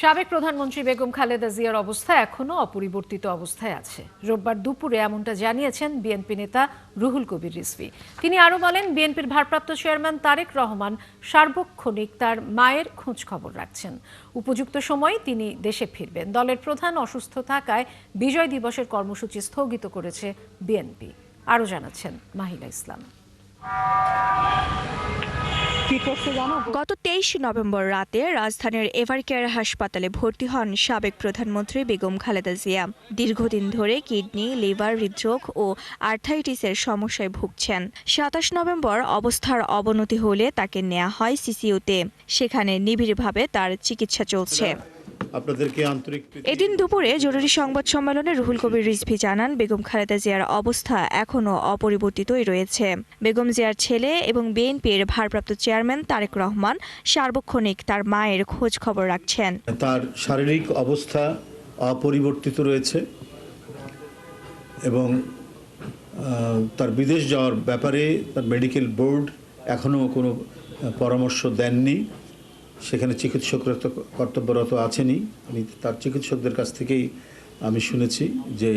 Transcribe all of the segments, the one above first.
সাবেক প্রধানমন্ত্রী বেগম খালেদা জিয়ার অবস্থা এখনো অপরিবর্তিত অবস্থায় আছে। রোববার দুপুরে এমনটা জানিয়েছেন বিএনপি নেতা রুহুল কবির রিজভী। তিনি আরও বলেন, বিএনপির ভারপ্রাপ্ত চেয়ারম্যান তারেক রহমান সার্বক্ষণিক তার মায়ের খোঁজ খবর রাখছেন। উপযুক্ত সময়ে তিনি দেশে ফিরবেন। দলের প্রধান অসুস্থ থাকায় বিজয় দিবসের কর্মসূচি স্থগিত করেছে বিএনপি। আরও জানাচ্ছেন মাহিলা ইসলাম। গত ২৩ নভেম্বর রাতে রাজধানীর এভারকেয়ার হাসপাতালে ভর্তি হন সাবেক প্রধানমন্ত্রী বেগম খালেদা জিয়া। দীর্ঘদিন ধরে কিডনি, লিভার, হৃদরোগ ও আর্থাইটিসের সমস্যায় ভুগছেন। ২৭ নভেম্বর অবস্থার অবনতি হলে তাকে নেওয়া হয় সিসিইউতে। সেখানে নিবিড়ভাবে তার চিকিৎসা চলছে। এদিন দুপুরে জরুরি সংবাদ সম্মেলনে রুহুল কবির রিজভী জানান, বেগম খালেদা জিয়ার অবস্থা এখনও অপরিবর্তিতই রয়েছে। বেগম জিয়ার ছেলে এবং বিএনপির ভারপ্রাপ্ত চেয়ারম্যান তারেক রহমান সার্বক্ষণিক তার মায়ের খোঁজ খবর রাখছেন। তার শারীরিক অবস্থা অপরিবর্তিত রয়েছে এবং তার বিদেশ যাওয়ার ব্যাপারে তার মেডিকেল বোর্ড এখনও কোনো পরামর্শ দেননি। সেখানে চিকিৎসকরা তো কর্তব্যরত আছেনই। আমি তার চিকিৎসকদের কাছ থেকেই আমি শুনেছি যে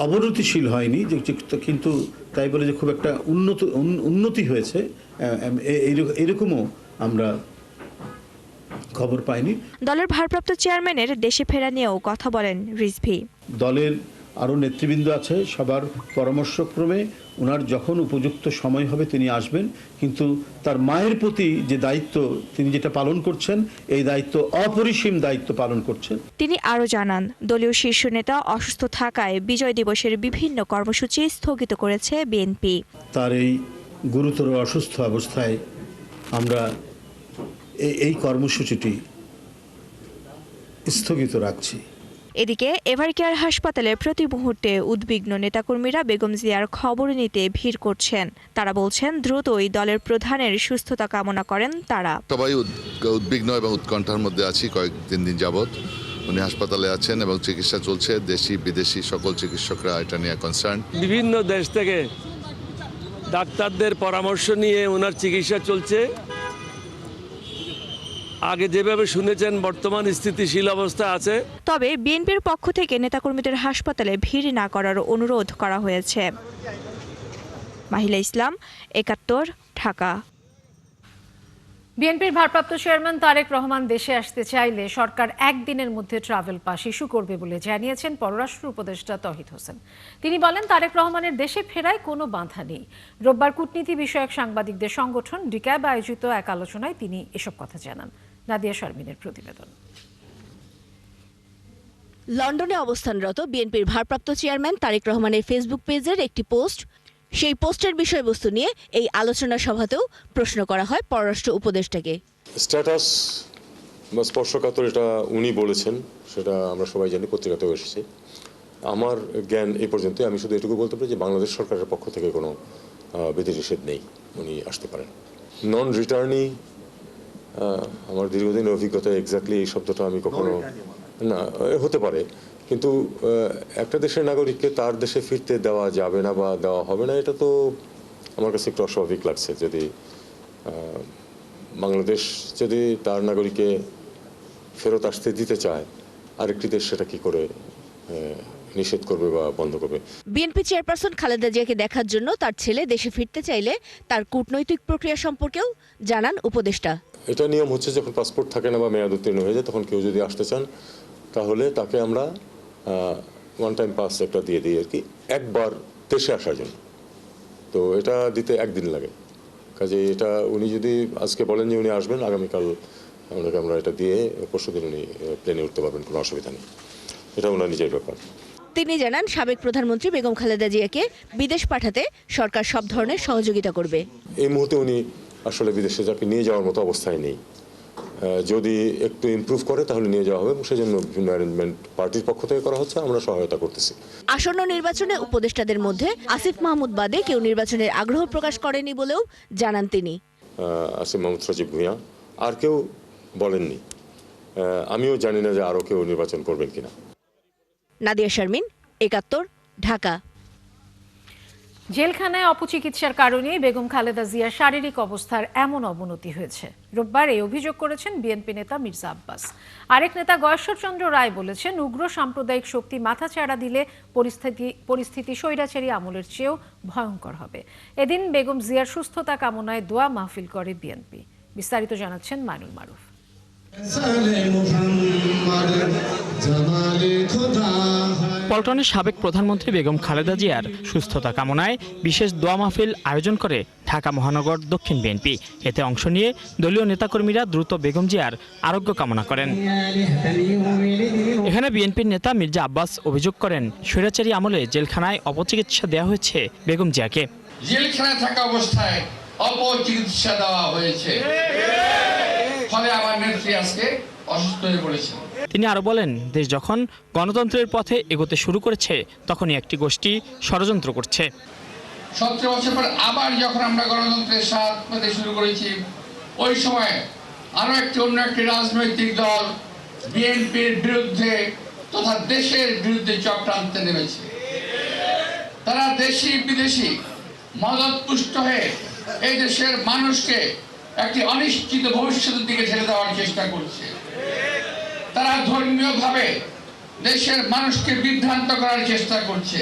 অবনতিশীল হয়নি, যে কিন্তু তাই বলে যে খুব একটা উন্নতি হয়েছে এরকমও আমরা খবর পাইনি। দলের ভারপ্রাপ্ত চেয়ারম্যানের দেশে ফেরা নিয়েও কথা বলেন রিজভী। দলের আরও নেতৃবৃন্দ আছে, সবার পরামর্শক্রমে ওনার যখন উপযুক্ত সময় হবে তিনি আসবেন। কিন্তু তার মায়ের প্রতি যে দায়িত্ব তিনি যেটা পালন করছেন, এই দায়িত্ব অপরিসীম দায়িত্ব পালন করছেন। তিনি আরও জানান, দলীয় শীর্ষ নেতা অসুস্থ থাকায় বিজয় দিবসের বিভিন্ন কর্মসূচি স্থগিত করেছে বিএনপি। তার এই গুরুতর অসুস্থ অবস্থায় আমরা এই কর্মসূচিটি স্থগিত রাখছি। এদিকে এভারকেয়ার হাসপাতালে প্রতি মুহূর্তে উদ্বিগ্ন নেতাকর্মীরা বেগম জিয়ার খবর নিতে ভিড় করছেন। তারা বলছেন, দ্রুতই দলের প্রধানের সুস্থতা কামনা করেন তারা। সবাই উদ্বিগ্ন এবং উৎকণ্ঠার মধ্যে আছি। কয়েকদিন যাবৎ উনি হাসপাতালে আছেন এবং চিকিৎসা চলছে। দেশি বিদেশি সকল চিকিৎসকরা এটা নিয়ে কনসার্ন। বিভিন্ন দেশ থেকে ডাক্তারদের পরামর্শ নিয়ে ওনার চিকিৎসা চলছে। আগে যেভাবে শুনেছেন বর্তমান স্থিতিশীল অবস্থা আছে। তবে বিএনপির পক্ষ থেকে নেতাকর্মীদের হাসপাতালে ভিড় না করার অনুরোধ করা হয়েছে। মাহিলা ইসলাম, ৭১, ঢাকা। বিএনপির ভারপ্রাপ্ত চেয়ারম্যান তারেক রহমান দেশে আসতে চাইলে সরকার একদিনের মধ্যে ট্রাভেল পাস ইস্যু করবে বলে জানিয়েছেন পররাষ্ট্র উপদেষ্টা তৌহিদ হোসেন। তিনি বলেন, তারেক রহমানের দেশে ফেরায় কোনো বাধা নেই। রোববার কূটনীতি বিষয়ক সাংবাদিকদের সংগঠন ডিক্যাব আয়োজিত এক আলোচনায় তিনি এসব কথা জানান। নাদিয়া শারমিনের প্রতিবেদন। লন্ডনে অবস্থানরত বিএনপির ভারপ্রাপ্ত চেয়ারম্যান তারেক রহমানের ফেসবুক পেজের একটি পোস্ট, সেই পোস্টের বিষয়বস্তু নিয়ে এই আলোচনা সভাতেও প্রশ্ন করা হয় পররাষ্ট্র উপদেষ্টাকে। স্ট্যাটাস বা স্পর্শকাতর এটা উনি বলেছেন, সেটা আমরা সবাই জানি, পত্রিকাতেও এসেছে। আমার জ্ঞান এই পর্যন্ত। আমি শুধু এটুকু বলতে পারি যে বাংলাদেশ সরকারের পক্ষ থেকে কোনো বিধিনিষেধ নেই, উনি আসতে পারেন। নন রিটার্নি, আমার দীর্ঘদিনের অভিজ্ঞতা, এক্স্যাক্টলি এই শব্দটা আমি কখনো না, হতে পারে, কিন্তু একটা দেশের নাগরিককে তার দেশে ফিরতে দেওয়া যাবে না বা দেওয়া হবে না, এটা তো আমার কাছে একটু অস্বাভাবিক লাগছে। যদি বাংলাদেশ যদি তার নাগরিককে ফেরত আসতে দিতে চায়, আরেকটি দেশ সেটা কি করে নিষেধ করবে বা বন্ধ করবে? বিএনপি চেয়ারপারসন খালেদা জিয়াকে দেখার জন্য তার ছেলে দেশে ফিরতে চাইলে তার কূটনৈতিক প্রক্রিয়া সম্পর্কেও জানান উপদেষ্টা। এটা নিয়ম হচ্ছে, যখন পাসপোর্ট থাকে না বা মেয়াদ উত্তীর্ণ হয়ে যায়, তখন কেউ যদি আসতে চান তাহলে তাকে আমরা ওয়ান টাইম পাস একটা দিয়ে দিই আর কি, একবার দেশে আসার জন্য। তো এটা দিতে একদিন লাগে। কাজে এটা উনি যদি আজকে বলেন যে উনি আসবেন, আগামীকাল ওনাকে আমরা এটা দিয়ে পরশুদিন উনি প্লেনে উঠতে পারবেন, কোনো অসুবিধা নেই। এটা ওনার নিজের ব্যাপার। তিনি জানান, সাবেক প্রধানমন্ত্রী বেগম খালেদা জিয়াকে বিদেশ পাঠাতে সরকার সব ধরনের সহযোগিতা করবে। এই মুহূর্তে উনি আসলে বিদেশে যাকে নিয়ে যাওয়ার মতো অবস্থায় নেই। যদি একটু ইমপ্রুভ করে তাহলে নিয়ে যাওয়া হবে, সেজন্য বিভিন্ন অ্যারেঞ্জমেন্ট পার্টির পক্ষ থেকে করা হচ্ছে, আমরা সহায়তা করতেছি। আসন্ন নির্বাচনে উপদেষ্টাদের মধ্যে আসিফ মাহমুদ বাদে কেউ নির্বাচনের আগ্রহ প্রকাশ করেনি বলেও জানান তিনি। আসিফ মাহমুদ, সজীব ভুঁইয়া, আর কেউ বলেননি। আমিও জানি না যে আরও কেউ নির্বাচন করবেন কিনা। নাদিয়া শারমিন, ৭১, ঢাকা। জেলখানায় অপচিকিৎসার কারণে বেগম খালেদা জিয়ার শারীরিক অবস্থার এমন অবনতি হয়েছে। রোববার এই অভিযোগ করেছেন বিএনপি নেতা মির্জা আব্বাস। আরেক নেতা গয়েশ্বরচন্দ্র রায় বলেছেন, উগ্র সাম্প্রদায়িক শক্তি মাথাচাড়া দিলে পরিস্থিতি স্বৈরাচারী আমলের চেয়েও ভয়ঙ্কর হবে। এদিন বেগম জিয়ার সুস্থতা কামনায় দোয়া মাহফিল করে বিএনপি। বিস্তারিত জানাচ্ছেন মাইনুল মারুফ। পল্টনের সাবেক প্রধানমন্ত্রী বেগম খালেদা জিয়ার সুস্থতা কামনায় বিশেষ দোয়া মাহফিল আয়োজন করে ঢাকা মহানগর দক্ষিণ বিএনপি। এতে অংশ নিয়ে দলীয় নেতাকর্মীরা দ্রুত বেগম জিয়ার আরোগ্য কামনা করেন। এখানে বিএনপির নেতা মির্জা আব্বাস অভিযোগ করেন, স্বৈরাচারী আমলে জেলখানায় অপচিকিৎসা দেওয়া হয়েছে বেগম জিয়াকে। জেলখানায় থাকা অবস্থায় অপচিকিৎসা দেওয়া হয়েছে, ফলে আমার নেত্রী আজকে অসুস্থ হয়ে পড়েছে। তিনি আরো বলেন, দেশ যখন গণতন্ত্রের পথে এগোতে শুরু করেছে তখনই একটি গোষ্ঠী ষড়যন্ত্র করছে। 17 বছর পর আবার যখন আমরা গণতন্ত্রের স্বাদ পেতে শুরু করেছি, ওই সময় আরো অন্য একটি রাজনৈতিক দল বিএনপির বিরুদ্ধে তথা দেশের বিরুদ্ধে চক্রান্তে নেমেছে। তারা দেশি বিদেশি মদতপুষ্ট হয়ে এই দেশের মানুষকে একটি অনিশ্চিত ভবিষ্যতের দিকে ঠেলে দেওয়ার চেষ্টা করছে। তারা ধর্মীয়ভাবে দেশের মানুষকে বিভ্রান্ত করার চেষ্টা করছে।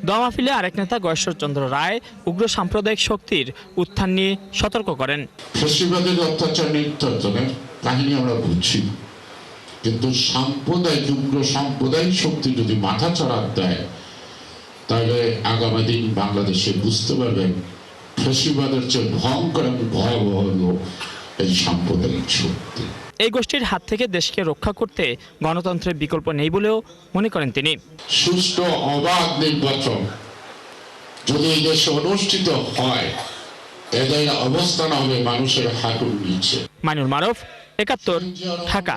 দোয়া মাহফিলে আরেক নেতা গয়েশ্বরচন্দ্র রায় উগ্র সাম্প্রদায়িক শক্তির উত্থান নিয়ে সতর্ক করেন। ফ্যাসিবাদের অত্যাচার নির্যাতনের কাহিনী আমরা বুঝছি, কিন্তু উগ্র সাম্প্রদায়িক শক্তি যদি মাথা চড়া দেয়, তাহলে আগামী দিন বাংলাদেশে বুঝতে পারবেন ফ্যাসিবাদের চেয়ে ভয়ঙ্কর এবং ভয়াবহ হলো এই সাম্প্রদায়িক শক্তি। এই গোষ্ঠীর হাত থেকে দেশকে রক্ষা করতে গণতন্ত্রের বিকল্প নেই বলেও মনে করেন তিনি। সুষ্ঠু অবাধ নির্বাচন যদি এই দেশে অনুষ্ঠিত হয়, এদের অবস্থান হবে মানুষের হাঁটুর নিচে। মাইনুল মারুফ, ৭১, ঢাকা।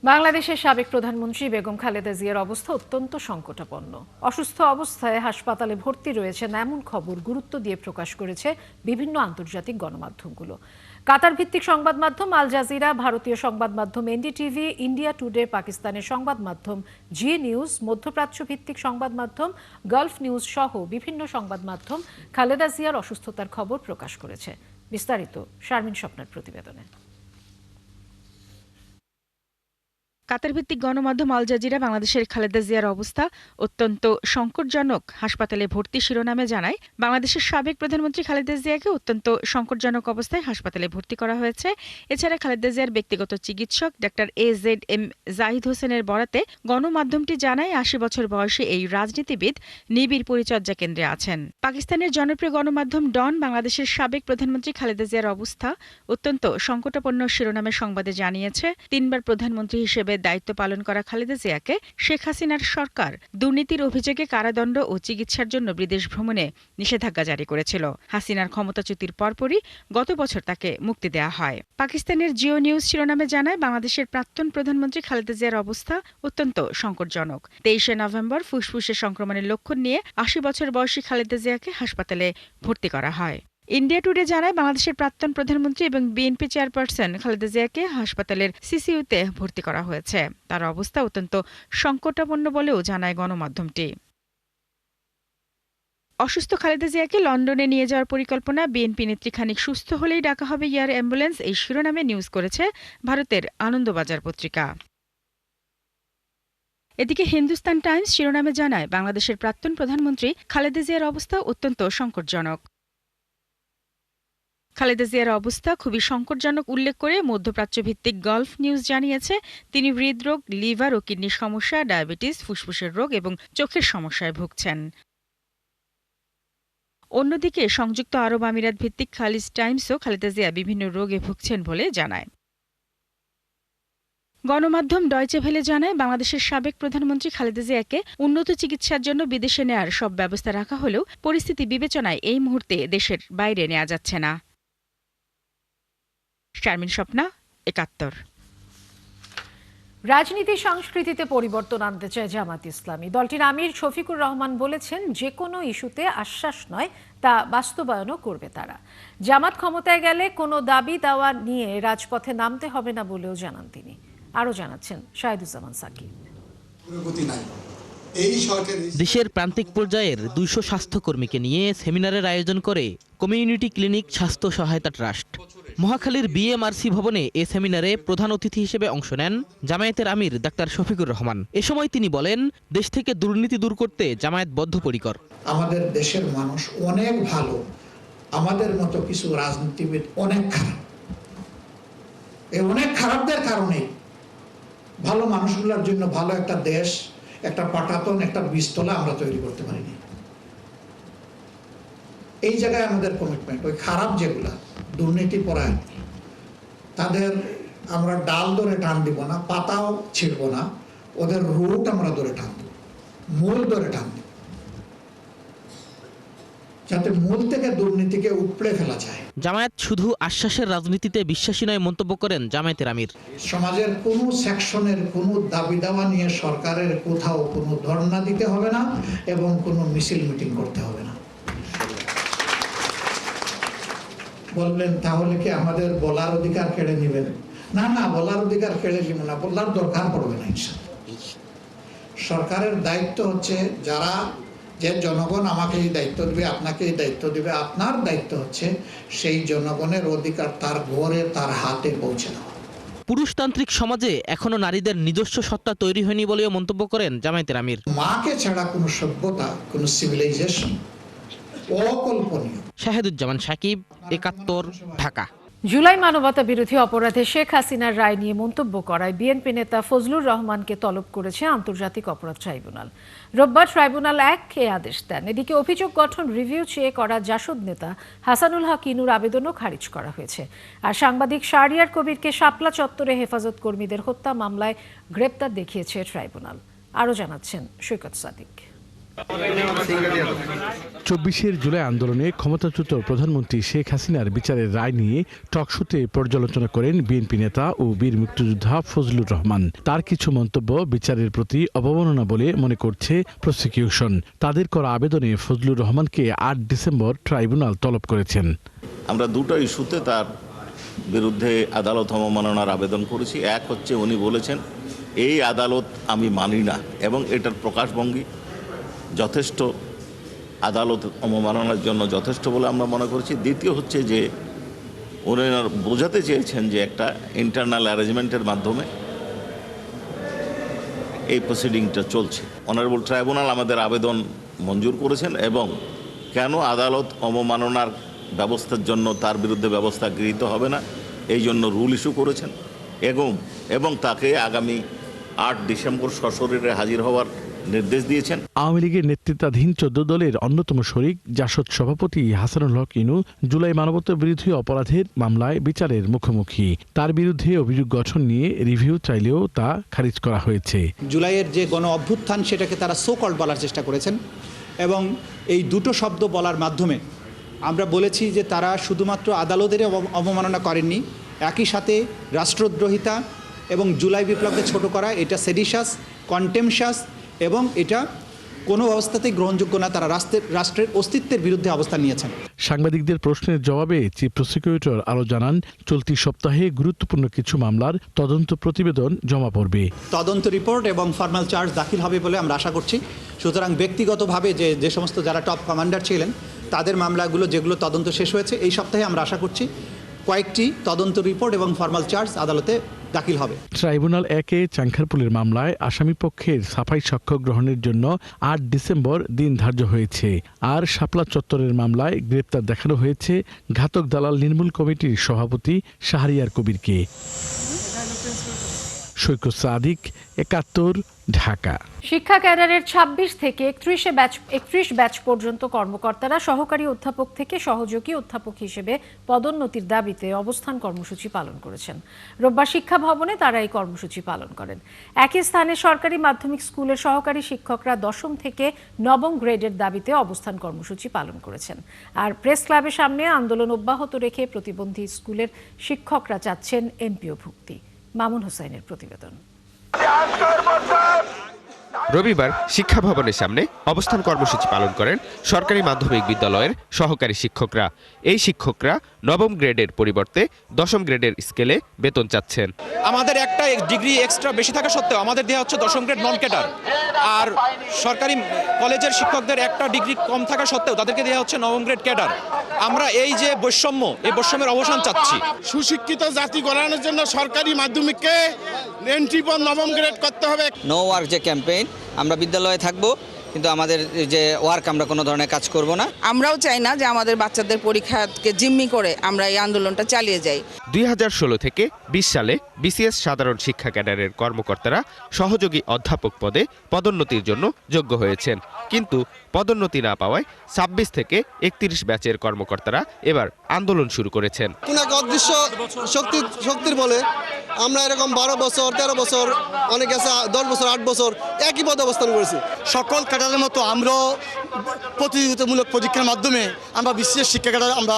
বাংলাদেশের সাবেক প্রধানমন্ত্রী বেগম খালেদা জিয়ার অবস্থা অত্যন্ত সংকটাপন্ন। অসুস্থ অবস্থায় হাসপাতালে ভর্তি রয়েছেন এমন খবর গুরুত্ব দিয়ে প্রকাশ করেছে বিভিন্ন আন্তর্জাতিক গণমাধ্যমগুলো। কাতার ভিত্তিক সংবাদ মাধ্যম আল জাজিরা, ভারতীয় সংবাদ মাধ্যম এনডিটিভি, ইন্ডিয়া টুডে, পাকিস্তানের সংবাদ মাধ্যম জি নিউজ, মধ্যপ্রাচ্য ভিত্তিক সংবাদ মাধ্যম গালফ নিউজ সহ বিভিন্ন সংবাদ মাধ্যম খালেদা জিয়ার অসুস্থতার খবর প্রকাশ করেছে। বিস্তারিত শারমিন স্বপ্নের প্রতিবেদনে। কাতার ভিত্তিক গণমাধ্যম আল জাজিরা বাংলাদেশের খালেদা জিয়ার অবস্থা অত্যন্ত সংকটজনক, হাসপাতালে ভর্তি শিরোনামে জানায়, বাংলাদেশের সাবেক প্রধানমন্ত্রী খালেদা জিয়াকে অত্যন্ত সংকটজনক অবস্থায় হাসপাতালে ভর্তি করা হয়েছে। এছাড়া খালেদা জিয়ার ব্যক্তিগত চিকিৎসক ডাক্তার AZM জাহিদ হোসেনের বরাতে গণমাধ্যমটি জানায়, ৮০ বছর বয়সী এই রাজনীতিবিদ নিবিড় পরিচর্যা কেন্দ্রে আছেন। পাকিস্তানের জনপ্রিয় গণমাধ্যম ডন বাংলাদেশের সাবেক প্রধানমন্ত্রী খালেদা জিয়ার অবস্থা অত্যন্ত সংকটাপন্ন শিরোনামে সংবাদে জানিয়েছে, ৩ বার প্রধানমন্ত্রী হিসেবে দায়িত্ব পালন করা খালেদা জিয়াকে শেখ হাসিনার সরকার দুর্নীতির অভিযোগে কারাদণ্ড ও চিকিৎসার জন্য বিদেশ ভ্রমণে নিষেধাজ্ঞা জারি করেছিল। হাসিনার ক্ষমতাচ্যুতির পরপরই গত বছর তাকে মুক্তি দেওয়া হয়। পাকিস্তানের জিও নিউজ শিরোনামে জানায়, বাংলাদেশের প্রাক্তন প্রধানমন্ত্রী খালেদা জিয়ার অবস্থা অত্যন্ত সংকটজনক। 23শে নভেম্বর ফুসফুসের সংক্রমণের লক্ষণ নিয়ে ৮০ বছর বয়সী খালেদা জিয়াকে হাসপাতালে ভর্তি করা হয়। ইন্ডিয়া টুডে জানায়, বাংলাদেশের প্রাক্তন প্রধানমন্ত্রী এবং বিএনপি চেয়ারপারসন খালেদা জিয়াকে হাসপাতালের সিসিইউতে ভর্তি করা হয়েছে। তার অবস্থা অত্যন্ত সংকটাপন্ন বলেও জানায় গণমাধ্যমটি। অসুস্থ খালেদা জিয়াকে লন্ডনে নিয়ে যাওয়ার পরিকল্পনা, বিএনপি নেত্রী খানিক সুস্থ হলেই ডাকা হবে এয়ার অ্যাম্বুলেন্স, এই শিরোনামে নিউজ করেছে ভারতের আনন্দবাজার পত্রিকা। এদিকে হিন্দুস্তান টাইমস শিরোনামে জানায়, বাংলাদেশের প্রাক্তন প্রধানমন্ত্রী খালেদা জিয়ার অবস্থা অত্যন্ত সংকটজনক। খালেদা জিয়ার অবস্থা খুবই সংকটজনক উল্লেখ করে মধ্যপ্রাচ্য ভিত্তিক গালফ নিউজ জানিয়েছে, তিনি হৃদরোগ, লিভার ও কিডনির সমস্যা, ডায়াবেটিস, ফুসফুসের রোগ এবং চোখের সমস্যায় ভুগছেন। অন্যদিকে সংযুক্ত আরব আমিরাত ভিত্তিক খালিজ টাইমসও খালেদা জিয়া বিভিন্ন রোগে ভুগছেন বলে জানায়। গণমাধ্যম ডয়চে ভেলে জানায়, বাংলাদেশের সাবেক প্রধানমন্ত্রী খালেদা জিয়াকে উন্নত চিকিৎসার জন্য বিদেশে নেয়ার সব ব্যবস্থা রাখা হলেও পরিস্থিতি বিবেচনায় এই মুহূর্তে দেশের বাইরে নেওয়া যাচ্ছে না। শারমিন স্বপ্না, ৭১। রাজনীতি সংস্কৃতিতে পরিবর্তন আনতে চায় জামাত ইসলামী। দলটির আমির শফিকুর রহমান বলেছেন, যে কোনো ইস্যুতে আশ্বাস নয়, তা বাস্তবায়নও করবে তারা। জামাত ক্ষমতায় গেলে কোনো দাবি দাওয়া নিয়ে রাজপথে নামতে হবে না বলেও জানান তিনি। আরও জানাচ্ছেন শাহিদুজ্জামান সাকিব। পুরোগতি নাই, দেশের প্রান্তিক পর্যায়ের 200 স্বাস্থ্যকর্মীকে নিয়ে সেমিনারের আয়োজন করে কমিউনিটি ক্লিনিক স্বাস্থ্য সহায়তা ট্রাস্ট। মহাখালীর বিএমআরসি ভবনে এ সেমিনারে প্রধান অতিথি হিসেবে অংশ নেন জামায়াতের আমির ডাক্তার শফিকুর রহমান। এ সময় তিনি বলেন, দেশ থেকে দুর্নীতি দূর করতে জামায়াত বদ্ধপরিকর। আমাদের দেশের মানুষ অনেক ভালো, আমাদের মতো কিছু রাজনীতিবিদ অনেক খারাপ। এই অনেক খারাপদের কারণে ভালো মানুষগুলোর জন্য ভালো একটা দেশ, একটা পাটাতন, একটা বীজতলা আমরা তৈরি করতে পারিনি। এই জায়গায় আমাদের কমিটমেন্ট, ওই খারাপ যেগুলা দুর্নীতি পরায়ণ, তাদের আমরা ডাল ধরে টান দিব না, পাতাও ছিড়ব না, ওদের রুট আমরা ধরে টান দিব, মূল ধরে টান দিব, যাতে মূল থেকে দুর্নীতিকে উপড়ে ফেলা যায়। জামায়াত শুধু আশ্বাসের রাজনীতিতে বিশ্বাসী নয় মন্তব্য করেন জামায়াতের আমির। সমাজের কোনো সেকশনের কোনো দাবি দাওয়া নিয়ে সরকারের কোথাও কোনো ধর্ণা দিতে হবে না এবং কোনো মিছিল মিটিং করতে হবে না। বললেন তাহলে কি আমাদের বলার অধিকার কেড়ে নেবেন? না না, বলার অধিকার কেড়ে নেবেন না, বলার দরকার পড়বে না ইনশাআল্লাহ। সরকারের দায়িত্ব হচ্ছে যারা যে জনগণ আমাকে এই দায়িত্ব দিবে, আপনাকে এই দায়িত্ব দিবে, আপনার দায়িত্ব হচ্ছে সেই জনগণের অধিকার তার ঘরে তার হাতে পৌঁছে দেওয়া। পুরুষতান্ত্রিক সমাজে এখনো নারীদের নিজস্ব সত্তা তৈরি হয়নি বলেও মন্তব্য করেন জামায়াতের আমির। মাকে ছাড়া কোনো সভ্যতা, কোনো সিভিলাইজেশন অকল্পনীয়। শাহেদুজ্জামান সাকিব, ৭১, ঢাকা। জুলাই মানবতা বিরোধী অপরাধে শেখ হাসিনার রায় নিয়ে মন্তব্য করায় বিএনপি নেতা ফজলুর রহমানকে তলব করেছে আন্তর্জাতিক অপরাধ ট্রাইব্যুনাল। রোববার ট্রাইব্যুনাল ১ এ আদেশ দেন। এদিকে অভিযোগ গঠন রিভিউ চেয়ে করা জাসদ নেতা হাসানুল হক ইনুর আবেদনও খারিজ করা হয়েছে। আর সাংবাদিক শাহরিয়ার কবিরকে শাপলা চত্বরে হেফাজত কর্মীদের হত্যা মামলায় গ্রেপ্তার দেখিয়েছে ট্রাইব্যুনাল। আরও জানাচ্ছেন সৈকত সাদিক। ২৪ জুলাই আন্দোলনে ক্ষমতাচ্যুত প্রধানমন্ত্রী শেখ হাসিনার বিচারের রায় নিয়ে টকশোতে পর্যালোচনা করেন বিএনপি নেতা ও বীর মুক্তিযোদ্ধা ফজলুর রহমান। তার কিছু মন্তব্য বিচারের প্রতি অবমাননা বলে মনে করছে প্রসিকিউশন। তাদের করা আবেদনে ফজলুর রহমানকে ৮ ডিসেম্বর ট্রাইব্যুনাল তলব করেছেন। আমরা দুটো ইস্যুতে তার বিরুদ্ধে আদালত অবমাননার আবেদন করেছি। এক হচ্ছে উনি বলেছেন এই আদালত আমি মানি না এবং এটার প্রকাশভঙ্গি যথেষ্ট, আদালত অবমাননার জন্য যথেষ্ট বলে আমরা মনে করছি। দ্বিতীয় হচ্ছে যে উনি বোঝাতে চেয়েছেন যে একটা ইন্টারনাল অ্যারেঞ্জমেন্টের মাধ্যমে এই প্রসিডিংটা চলছে। অনারেবল ট্রাইব্যুনাল আমাদের আবেদন মঞ্জুর করেছেন এবং কেন আদালত অবমাননার ব্যবস্থার জন্য তার বিরুদ্ধে ব্যবস্থা গৃহীত হবে না এই জন্য রুল ইস্যু করেছেন এবং তাকে আগামী ৮ ডিসেম্বর সশরীরে হাজির হওয়ার নির্দেশ দিয়েছেন। আওয়ামী লীগের নেতৃত্বাধীন ১৪ দলের অন্যতম শরিক জাসদ সভাপতি হাসানুল হক ইনু জুলাই মানবতা বিরোধী অপরাধের মামলায় বিচারের মুখোমুখি। তার বিরুদ্ধে অভিযোগ গঠন নিয়ে রিভিউ চাইলেও তা খারিজ করা হয়েছে। জুলাইয়ের যে গণ অভ্যুত্থান সেটাকে তারা সো কল্ড বলার চেষ্টা করেছেন এবং এই দুটো শব্দ বলার মাধ্যমে আমরা বলেছি যে তারা শুধুমাত্র আদালতের অবমাননা করেননি, একই সাথে রাষ্ট্রদ্রোহিতা এবং জুলাই বিপ্লবকে ছোট করা, এটা সেডিশাস, কন্টেমশাস এবং এটা কোনো অবস্থাতেই গ্রহণযোগ্য না। তারা রাষ্ট্রের অস্তিত্বের বিরুদ্ধে অবস্থান নিয়েছেন। সাংবাদিকদের প্রশ্নের জবাবে চিফ প্রসিকিউটর আরও জানান, চলতি সপ্তাহে গুরুত্বপূর্ণ কিছু মামলার তদন্ত প্রতিবেদন জমা পড়বে। তদন্ত রিপোর্ট এবং ফর্মাল চার্জ দাখিল হবে বলে আমরা আশা করছি। সুতরাং ব্যক্তিগতভাবে যে সমস্ত যারা টপ কমান্ডার ছিলেন তাদের মামলাগুলো যেগুলো তদন্ত শেষ হয়েছে এই সপ্তাহে আমরা আশা করছি কয়েকটি তদন্ত রিপোর্ট এবং ফর্মাল চার্জ আদালতে দাখিল হবে। ট্রাইব্যুনাল ১-এ চাংখারপুলের মামলায় আসামি পক্ষের সাফাই সাক্ষ্য গ্রহণের জন্য ৮ ডিসেম্বর দিন ধার্য হয়েছে। আর শাপলা চত্বরের মামলায় গ্রেপ্তার দেখানো হয়েছে ঘাতক দালাল নির্মূল কমিটির সভাপতি শাহরিয়ার কবিরকে। সৈকত সাদিক, ৭১, ঢাকা। শিক্ষা ক্যাডারের ২৬ থেকে ৩১ ব্যাচ পর্যন্ত কর্মকর্তারা সহকারী অধ্যাপক থেকে সহযোগী অধ্যাপক হিসেবে পদোন্নতির দাবিতে অবস্থান কর্মসূচি পালন করেছেন। রোববার শিক্ষা ভবনে তারা এই কর্মসূচি পালন করেন। একই স্থানে সরকারি মাধ্যমিক স্কুলের সহকারী শিক্ষকরা ১০ম থেকে ৯ম গ্রেডের দাবিতে অবস্থান কর্মসূচি পালন করেছেন। আর প্রেস ক্লাবের সামনে আন্দোলন অব্যাহত রেখে প্রতিবন্ধী স্কুলের শিক্ষকরা চাচ্ছেন এমপিও ভুক্তি। মামুন হোসেনের প্রতিবেদন। রবিবার শিক্ষা ভবনের সামনে অবস্থান কর্মসূচি পালন করেন সরকারি মাধ্যমিক বিদ্যালয়ের সহকারী শিক্ষকরা। এই শিক্ষকরা ৯ম গ্রেডের পরিবর্তে ১০ম গ্রেডের স্কেলে বেতন চাচ্ছেন। আমাদের একটা ডিগ্রি এক্সট্রা বেশি থাকা সত্ত্বেও আমাদের দেওয়া হচ্ছে 10ম গ্রেড নন ক্যাডার, আর সরকারি কলেজের শিক্ষকদের একটা ডিগ্রি কম থাকা সত্ত্বেও তাদেরকে দেওয়া হচ্ছে 9ম গ্রেড ক্যাডার। আমরা এই যে বৈষম্য, এই বৈষম্যের অবসান চাচ্ছি। সুশিক্ষিত জাতি গড়ানোর জন্য সরকারি মাধ্যমিককে এন্ট্রি ফর 9ম গ্রেড করতে হবে। নো ওয়ার্ক যে ক্যাম্পেইন, আমরা বিদ্যালয়ে থাকবো কিন্তু আমাদের যে ওয়ার্ক আমরা কোনো ধরনের কাজ করব না। আমরাও চাই না যে আমাদের বাচ্চাদের পরীক্ষাকে জিম্মি করে আমরা এই আন্দোলনটা চালিয়ে যাই। 2016 থেকে 20 সালে বিসিএস সাধারণ শিক্ষা ক্যাডারের কর্মকর্তারা সহযোগী অধ্যাপক পদে পদোন্নতির জন্য যোগ্য হয়েছেন, কিন্তু পদোন্নতি না পাওয়ায় 26 থেকে 31 ব্যাচের কর্মকর্তারা এবার আন্দোলন শুরু করেছেন। কোন এক অদৃশ্য শক্তির বলে আমরা এরকম 12 বছর 13 বছর, অনেক আছে 10 বছর 8 বছর একই পদে অবস্থান করেছি। সকল ক্যাডারের মতো আমরাও প্রতিযোগিতামূলক পরীক্ষার মাধ্যমে আমরা বিসিএস শিক্ষা ক্যাডারে আমরা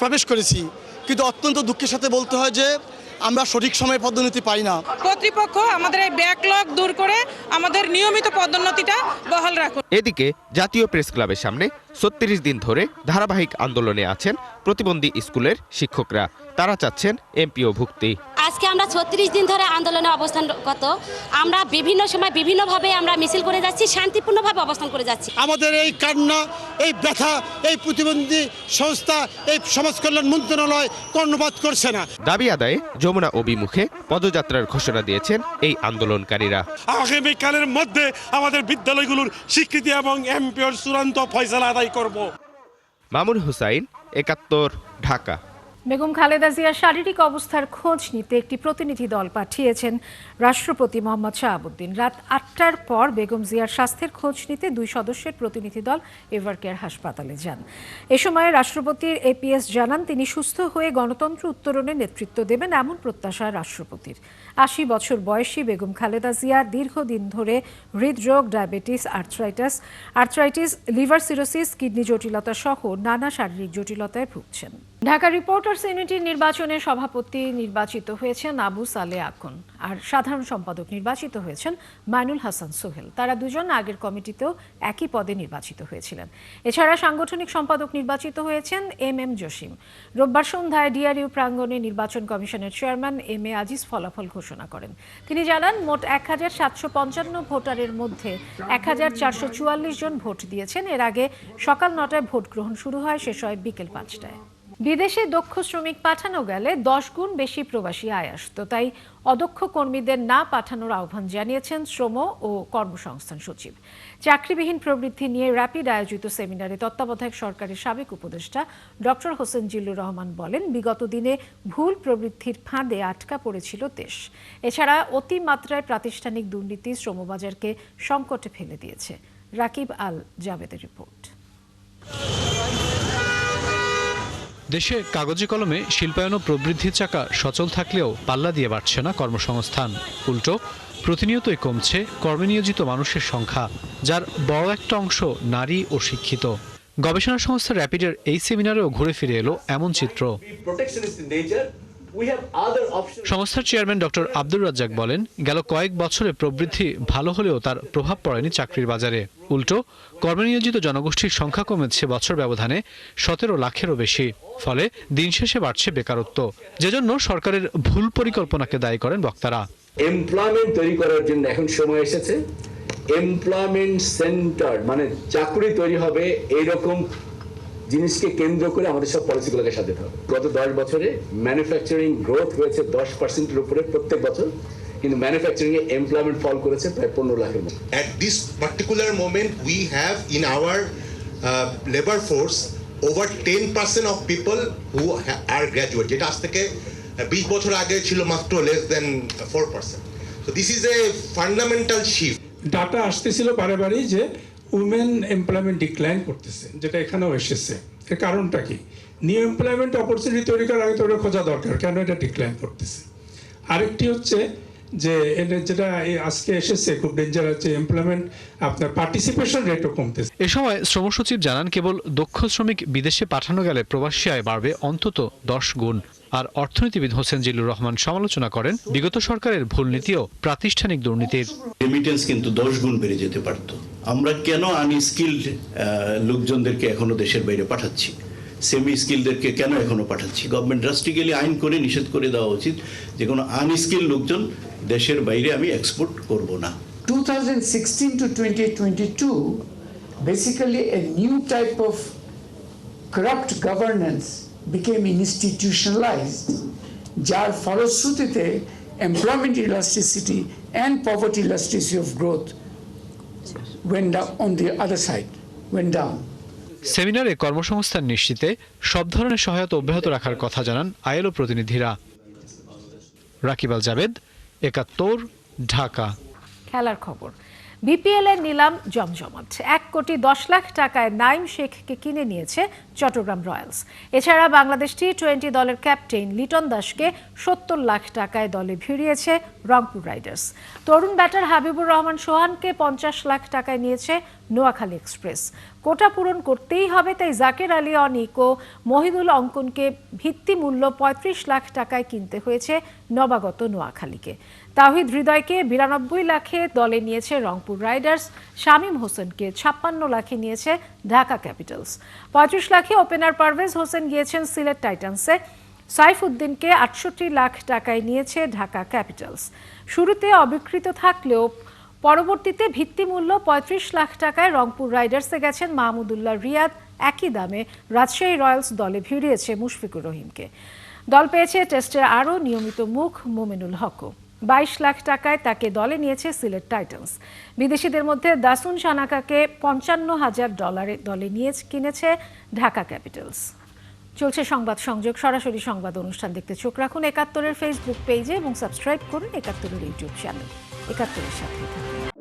প্রবেশ করেছি, কিন্তু অত্যন্ত দুঃখের সাথে বলতে হয় যে আমরা সঠিক সময়ে পদোন্নতি পাই না। কর্তৃপক্ষ আমাদের এই ব্যাকলগ দূর করে আমাদের নিয়মিত পদোন্নতিটা বহাল রাখুন। এদিকে জাতীয় প্রেস ক্লাবের সামনে 36 দিন ধরে ধারাবাহিক আন্দোলনে আছেন প্রতিবন্ধী স্কুলের শিক্ষকরা। তারা চাচ্ছেন এমপিও ভুক্তি। আজকে আমরা 36 দিন ধরে আন্দোলনে অবস্থানরত। আমরা বিভিন্ন সময় বিভিন্নভাবে আমরা মিছিল করে যাচ্ছি, শান্তিপূর্ণভাবে অবস্থান করে যাচ্ছি। আমাদের এই কান্না, এই ব্যথা এই প্রতিবন্ধী সংস্থা, এই সমাজ কল্যাণ মন্ত্রণালয় কর্ণপাত করছে না। দাবি আদায়ে যমুনা অভিমুখে পদযাত্রার ঘোষণা দিয়েছেন এই আন্দোলনকারীরা। আগামীকালের মধ্যে আমাদের বিদ্যালয়গুলোর স্বীকৃতি এবং এমপিওর চূড়ান্ত ফয়সালা আদায় করব। মামুন হুসাইন, 71, ঢাকা। বেগম খালেদা জিয়ার শারীরিক অবস্থার খোঁজ নিতে একটি প্রতিনিধি দল পাঠিয়েছেন রাষ্ট্রপতি মোহাম্মদ শাহাবুদ্দিন। রাত 8টার পর বেগম জিয়ার স্বাস্থ্যের খোঁজ নিতে 2 সদস্যের প্রতিনিধি দল এভারকেয়ার হাসপাতালে যান। এ সময় রাষ্ট্রপতির এপিএস জানান তিনি সুস্থ হয়ে গণতন্ত্র উত্তরণে নেতৃত্ব দেবেন এমন প্রত্যাশা রাষ্ট্রপতির। 80 বছর বয়সী বেগম খালেদা জিয়া দীর্ঘদিন ধরে হৃদরোগ, diabetes, arthritis, liver cirrhosis, kidney জটিলতা সহ নানা শারীরিক জটিলতায় ভুগছেন। ঢাকা রিপোর্টার্স ইউনিটির নির্বাচনে সভাপতি নির্বাচিত হয়েছেন আবু সালে আকুন, আর সাধারণ সম্পাদক নির্বাচিত হয়েছেন মাইনুল হাসান সোহেল। তারা দুজন আগের কমিটিতেও একই পদে নির্বাচিত হয়েছিলেন। এছাড়া সাংগঠনিক সম্পাদক নির্বাচিত হয়েছেন এম জসিম। রোববার সন্ধ্যায় ডিআরইউ প্রাঙ্গণে নির্বাচন কমিশনের চেয়ারম্যান এম এ আজিজ ফলাফল ঘোষণা করেন। তিনি জানান মোট 1755 ভোটারের মধ্যে 1444 জন ভোট দিয়েছেন। এর আগে সকাল 9টায় ভোট গ্রহণ শুরু হয়, শেষ হয় বিকেল 5টায়। বিদেশে দক্ষ শ্রমিক পাঠানো গেলে 10 গুণ বেশি প্রবাসী আয় আসত, তাই অদক্ষ কর্মীদের না পাঠানোর আহ্বান জানিয়েছেন শ্রম ও কর্মসংস্থান সচিব। চাকরিবিহীন প্রবৃদ্ধি নিয়ে র্যাপিড আয়োজিত সেমিনারে তত্ত্বাবধায়ক সরকারের সাবেক উপদেষ্টা ডক্টর হোসেন জিল্লুর রহমান বলেন, বিগত দিনে ভুল প্রবৃদ্ধির ফাঁদে আটকা পড়েছিল দেশ। এছাড়া অতিমাত্রায় প্রাতিষ্ঠানিক দুর্নীতি শ্রমবাজারকে সংকটে ফেলে দিয়েছে। রাকিব আল জাবেদের রিপোর্ট। দেশে কাগজে কলমে শিল্পায়ন ও প্রবৃদ্ধির চাকা সচল থাকলেও পাল্লা দিয়ে বাড়ছে না কর্মসংস্থান। উল্টো প্রতিনিয়তই কমছে কর্মে নিয়োজিত মানুষের সংখ্যা, যার বড় একটা অংশ নারী ও শিক্ষিত। গবেষণা সংস্থা র্যাপিডের এই সেমিনারেও ঘুরে ফিরে এলো এমন চিত্র। সংস্থার চেয়ারম্যান ডক্টর আব্দুর রাজ্জাক বলেন, গেল কয়েক বছরে প্রবৃদ্ধি ভালো হলেও তার প্রভাব পড়েনি চাকরির বাজারে। উল্টো কর্মনিয়োজিত জনগোষ্ঠীর সংখ্যা কমেছে বছর ব্যবধানে 17 লাখেরও বেশি। ফলে দিন শেষে বাড়ছে বেকারত্ব, যেজন্য সরকারের ভুল পরিকল্পনাকে দায়ী করেন বক্তারা। এমপ্লয়মেন্ট তৈরি করার জন্য এখন সময় এসেছে। এমপ্লয়মেন্ট সেন্টার মানে চাকরি তৈরি হবে এইরকম জিনিসকে কেন্দ্র করে আমাদের সব পলিসিগুলোকে সাজাতে হবে। গত 10 বছরে ম্যানুফ্যাকচারিং গ্রোথ হয়েছে 10%-এর উপরে প্রত্যেক বছর, কিন্তু ম্যানুফ্যাকচারিং এ এমপ্লয়মেন্ট ফল করেছে প্রায় 15 লাখের মতো। At this particular moment we have in our labor force over 10% of people who are graduate, যেটা আজ থেকে 20 বছর আগে ছিল মাত্র less than 4%. So this is a fundamental shift. Data আসতেছিল বারে যে উইমেন এমপ্লয়মেন্ট ডিক্লাইন করতেছে, যেটা এখানেও এসেছে। এর কারণটা কি? নিউ এমপ্লয়মেন্ট অপরচুনিটি তৈরি করার আগে তো ওটা খোঁজা দরকার, কেন এটা ডিক্লাইন করতেছে। আরেকটি হচ্ছে যে যেটা আজকে এসেছে খুব ডেঞ্জারাস, যে এমপ্লয়মেন্ট আপনার পার্টিসিপেশন রেটও কমতেছে। এ সময় শ্রম সচিব জানান, কেবল দক্ষ শ্রমিক বিদেশে পাঠানো গেলে প্রবাসী আয় বাড়বে অন্তত 10 গুণ। আর অর্থনীতিবিদ হোসেন জিল্লুর রহমান সমালোচনা করেন বিগত সরকারের ভুল নীতি ও প্রাতিষ্ঠানিক দুর্নীতির। রেমিটেন্স কিন্তু 10 গুণ বেড়ে যেতে পারত। আমরা কেন আনস্কিল্ড লোকজনদেরকে এখনো দেশের বাইরে পাঠাচ্ছি? সেমি স্কিলদেরকে কেন এখনো পাঠাচ্ছি? গভর্নমেন্ট ড্রাস্টিক্যালি আইন করে নিষেধ করে দেওয়া উচিত যে কোনো আনস্কিল লোকজন দেশের বাইরে আমি এক্সপোর্ট করব না। 2016 to 2022, basically a new type of corrupt governance became institutionalized, যার ফলশ্রুতিতে employment elasticity and poverty elasticity of growth went down on the other side, went down. সেমিনারে কর্মসংস্থান নিশ্চিতে সব ধরনের সহায়তা অব্যাহত রাখার কথা জানান আইএলও প্রতিনিধিরা। রাকিব আল জাবেদ, ৭১, ঢাকা। খেলার খবর, বিপিএল এর নিলাম জমজমাট। ১,১০,০০,০০০ টাকায় নাইম শেখকে কিনে নিয়েছে চট্টগ্রাম রয়্যালস। এছাড়া বাংলাদেশ টি-20 দলের ক্যাপ্টেন লিটন দাসকে ৭০ লাখ টাকায় দলে ভিড়িয়েছে রংপুর রাইডার্স। তরুণ ব্যাটার হাবিবুর রহমান সোহানকে ৫০ লাখ টাকায় নিয়েছে নোয়াখালী এক্সপ্রেস। কোটা পূরণ করতেই হবে, তাই জাকের আলী অনিক ও মহিদুল অঙ্কনকে ভিত্তি মূল্য ৩৫ লাখ টাকায় কিনতে হয়েছে নবাগত নোয়াখালীকে। তাওহিদ হৃদয়কে ৯২ লাখে দলে নিয়েছে রংপুর রাইডার্স। শামীম হোসেনকে ৫৬ লাখে নিয়েছে ঢাকা ক্যাপিটালস। ৩৫ লাখে ওপেনার পারভেজ হোসেন গিয়েছেন সিলেট টাইটান্সে। সাইফুদ্দিনকে ৬৮ লাখ টাকায় নিয়েছে ঢাকা ক্যাপিটালস। শুরুতে অবিকৃত থাকলেও পরবর্তীতে ভিত্তিমূল্য ৩৫ লাখ টাকায় রংপুর রাইডার্সে গেছেন মাহমুদুল্লাহ রিয়াদ। একই দামে রাজশাহী রয়্যালস দলে ভিড়িয়েছে মুশফিকুর রহিমকে। দল পেয়েছে টেস্টের আরও নিয়মিত মুখ মোমিনুল হকও। ২২ লাখ টাকায় তাকে দলে নিয়েছে সিলেট টাইটান্স। বিদেশিদের মধ্যে দাসুন সানাকাকে $৫৫,০০০ দলে নিয়ে কিনেছে ঢাকা ক্যাপিটালস। চলছে সংবাদ সংযোগ, সরাসরি সংবাদ অনুষ্ঠান দেখতে চোখ রাখুন ৭১-এর ফেসবুক পেজে এবং সাবস্ক্রাইব করুন ৭১-এর ইউটিউব চ্যানেল। ৭১-এর সাথে থাকুন।